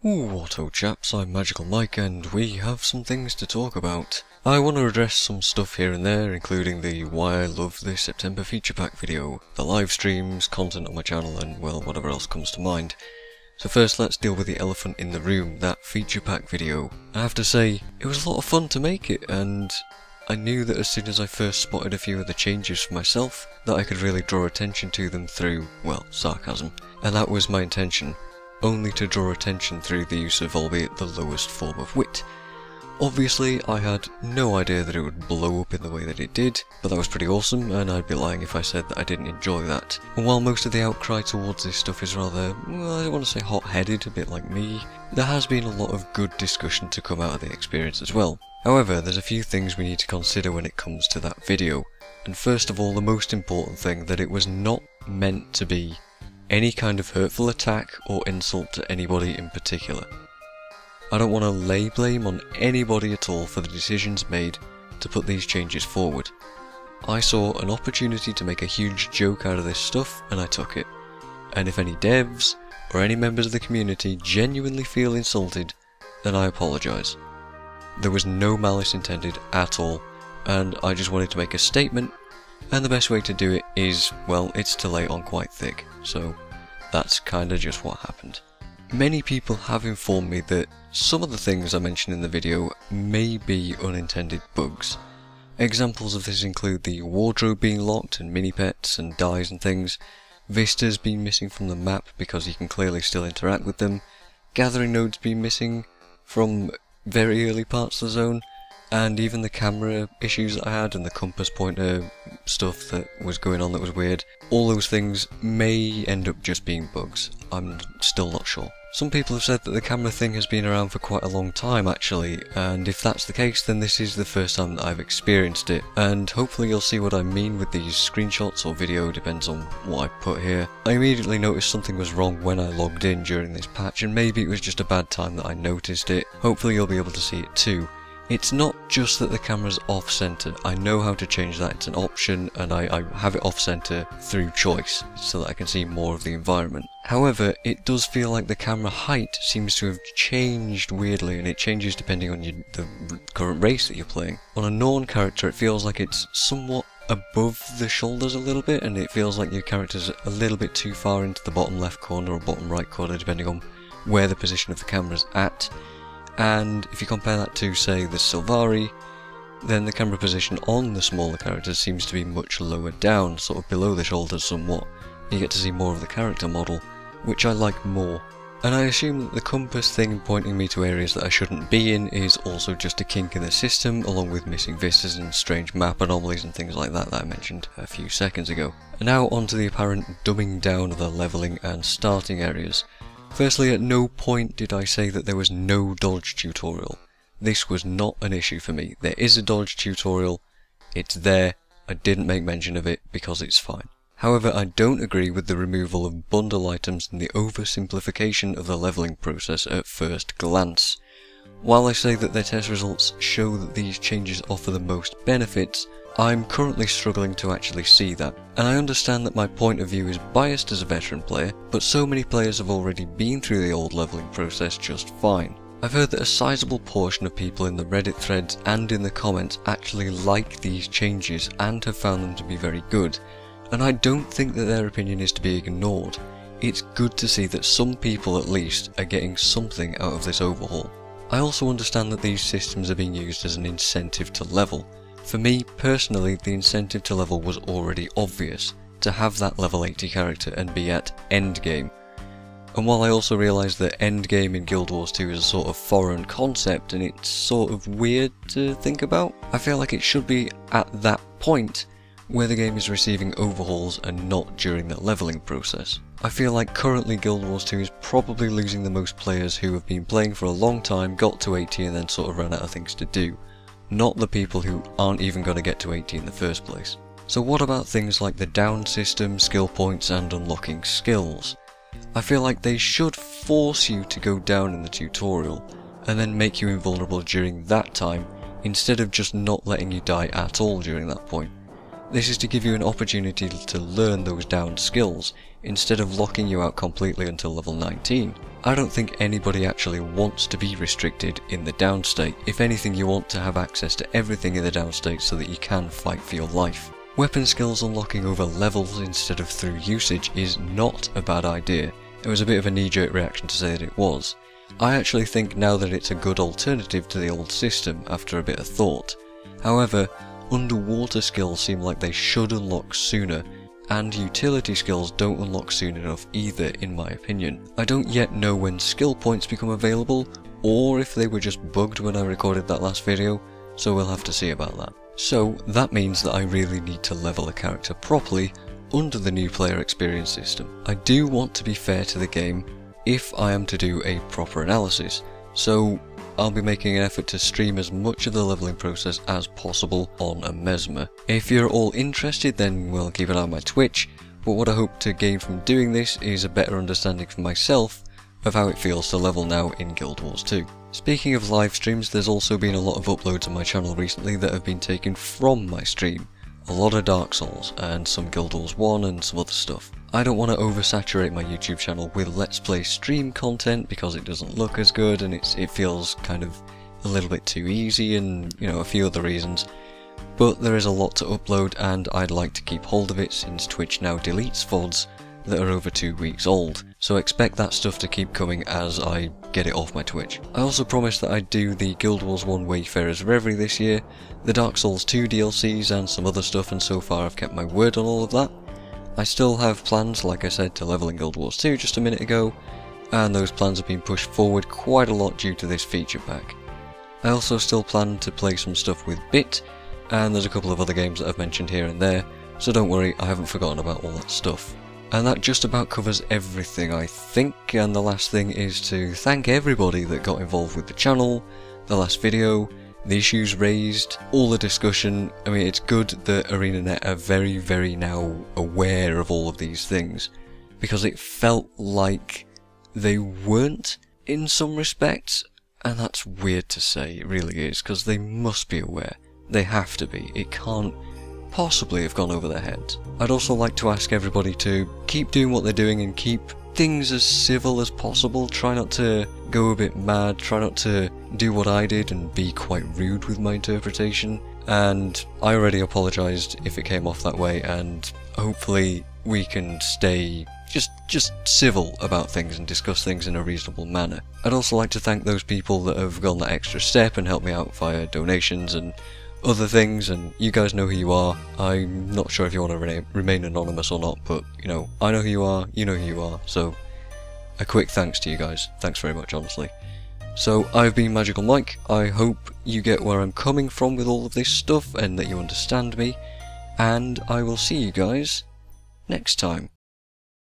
What up chaps, I'm MagicalMike and we have some things to talk about. I want to address some stuff here and there, including the why I love the September feature pack video, the live streams, content on my channel and well, whatever else comes to mind. So first let's deal with the elephant in the room, that feature pack video. I have to say, it was a lot of fun to make it, and I knew that as soon as I first spotted a few of the changes for myself, that I could really draw attention to them through, well, sarcasm. And that was my intention. Only to draw attention through the use of albeit the lowest form of wit. Obviously, I had no idea that it would blow up in the way that it did, but that was pretty awesome, and I'd be lying if I said that I didn't enjoy that. And while most of the outcry towards this stuff is rather, well, I don't want to say hot-headed, a bit like me, there has been a lot of good discussion to come out of the experience as well. However, there's a few things we need to consider when it comes to that video. And first of all, the most important thing, that it was not meant to be any kind of hurtful attack or insult to anybody in particular. I don't want to lay blame on anybody at all for the decisions made to put these changes forward. I saw an opportunity to make a huge joke out of this stuff and I took it. And if any devs or any members of the community genuinely feel insulted, then I apologise. There was no malice intended at all, and I just wanted to make a statement, and the best way to do it is, well, it's to lay it on quite thick, so that's kinda just what happened. Many people have informed me that some of the things I mentioned in the video may be unintended bugs. Examples of this include the wardrobe being locked and mini-pets and dyes and things, vistas being missing from the map because you can clearly still interact with them, gathering nodes being missing from very early parts of the zone, and even the camera issues that I had and the compass pointer stuff that was going on that was weird. All those things may end up just being bugs. I'm still not sure. Some people have said that the camera thing has been around for quite a long time actually, and if that's the case then this is the first time that I've experienced it, and hopefully you'll see what I mean with these screenshots or video, depends on what I put here. I immediately noticed something was wrong when I logged in during this patch, and maybe it was just a bad time that I noticed it. Hopefully you'll be able to see it too. It's not just that the camera's off-center. I know how to change that, it's an option, and I have it off-center through choice, so that I can see more of the environment. However, it does feel like the camera height seems to have changed weirdly, and it changes depending on the current race that you're playing. On a Norn character, it feels like it's somewhat above the shoulders a little bit, and it feels like your character's a little bit too far into the bottom left corner or bottom right corner, depending on where the position of the camera's at. And if you compare that to, say, the Sylvari, then the camera position on the smaller characters seems to be much lower down, sort of below the shoulders somewhat. You get to see more of the character model, which I like more. And I assume that the compass thing pointing me to areas that I shouldn't be in is also just a kink in the system, along with missing vistas and strange map anomalies and things like that I mentioned a few seconds ago. And now onto the apparent dumbing down of the levelling and starting areas. Firstly, at no point did I say that there was no dodge tutorial. This was not an issue for me. There is a dodge tutorial, it's there, I didn't make mention of it because it's fine. However, I don't agree with the removal of bundle items and the oversimplification of the levelling process at first glance. While I say that their test results show that these changes offer the most benefits, I'm currently struggling to actually see that, and I understand that my point of view is biased as a veteran player, but so many players have already been through the old levelling process just fine. I've heard that a sizable portion of people in the Reddit threads and in the comments actually like these changes and have found them to be very good, and I don't think that their opinion is to be ignored. It's good to see that some people at least are getting something out of this overhaul. I also understand that these systems are being used as an incentive to level. For me, personally, the incentive to level was already obvious, to have that level 80 character and be at endgame. And while I also realise that endgame in Guild Wars 2 is a sort of foreign concept and it's sort of weird to think about, I feel like it should be at that point where the game is receiving overhauls and not during the levelling process. I feel like currently Guild Wars 2 is probably losing the most players who have been playing for a long time, got to 80 and then sort of ran out of things to do. Not the people who aren't even going to get to 80 in the first place. So what about things like the down system, skill points and unlocking skills? I feel like they should force you to go down in the tutorial, and then make you invulnerable during that time, instead of just not letting you die at all during that point. This is to give you an opportunity to learn those down skills, instead of locking you out completely until level 19. I don't think anybody actually wants to be restricted in the down state. If anything, you want to have access to everything in the down state so that you can fight for your life. Weapon skills unlocking over levels instead of through usage is not a bad idea. It was a bit of a knee-jerk reaction to say that it was. I actually think now that it's a good alternative to the old system after a bit of thought. However, underwater skills seem like they should unlock sooner, and utility skills don't unlock soon enough either, in my opinion. I don't yet know when skill points become available, or if they were just bugged when I recorded that last video, so we'll have to see about that. So that means that I really need to level a character properly under the new player experience system. I do want to be fair to the game if I am to do a proper analysis, so I'll be making an effort to stream as much of the leveling process as possible on a Mesmer. If you're all interested, then we'll keep an eye on my Twitch, but what I hope to gain from doing this is a better understanding for myself of how it feels to level now in Guild Wars 2. Speaking of live streams, there's also been a lot of uploads on my channel recently that have been taken from my stream. A lot of Dark Souls, and some Guild Wars 1 and some other stuff. I don't want to oversaturate my YouTube channel with Let's Play stream content because it doesn't look as good and it feels kind of a little bit too easy and, you know, a few other reasons. But there is a lot to upload and I'd like to keep hold of it since Twitch now deletes VODs that are over 2 weeks old. So expect that stuff to keep coming as I get it off my Twitch. I also promised that I'd do the Guild Wars 1 Wayfarer's Reverie this year, the Dark Souls 2 DLCs and some other stuff, and so far I've kept my word on all of that. I still have plans, like I said, to level in Guild Wars 2 just a minute ago, and those plans have been pushed forward quite a lot due to this feature pack. I also still plan to play some stuff with Bit, and there's a couple of other games that I've mentioned here and there, so don't worry, I haven't forgotten about all that stuff. And that just about covers everything, I think, and the last thing is to thank everybody that got involved with the channel, the last video, the issues raised, all the discussion. I mean, it's good that ArenaNet are very now aware of all of these things, because it felt like they weren't in some respects, and that's weird to say, it really is, because they must be aware. They have to be. It can't possibly have gone over their heads. I'd also like to ask everybody to keep doing what they're doing and keep things as civil as possible. Try not to go a bit mad, try not to do what I did and be quite rude with my interpretation. And I already apologised if it came off that way, and hopefully we can stay just civil about things and discuss things in a reasonable manner. I'd also like to thank those people that have gone that extra step and helped me out via donations and other things, and you guys know who you are. I'm not sure if you want to remain anonymous or not, but, you know, I know who you are, you know who you are, so a quick thanks to you guys. Thanks very much, honestly. So, I've been MagicalMike. I hope you get where I'm coming from with all of this stuff and that you understand me, and I will see you guys next time.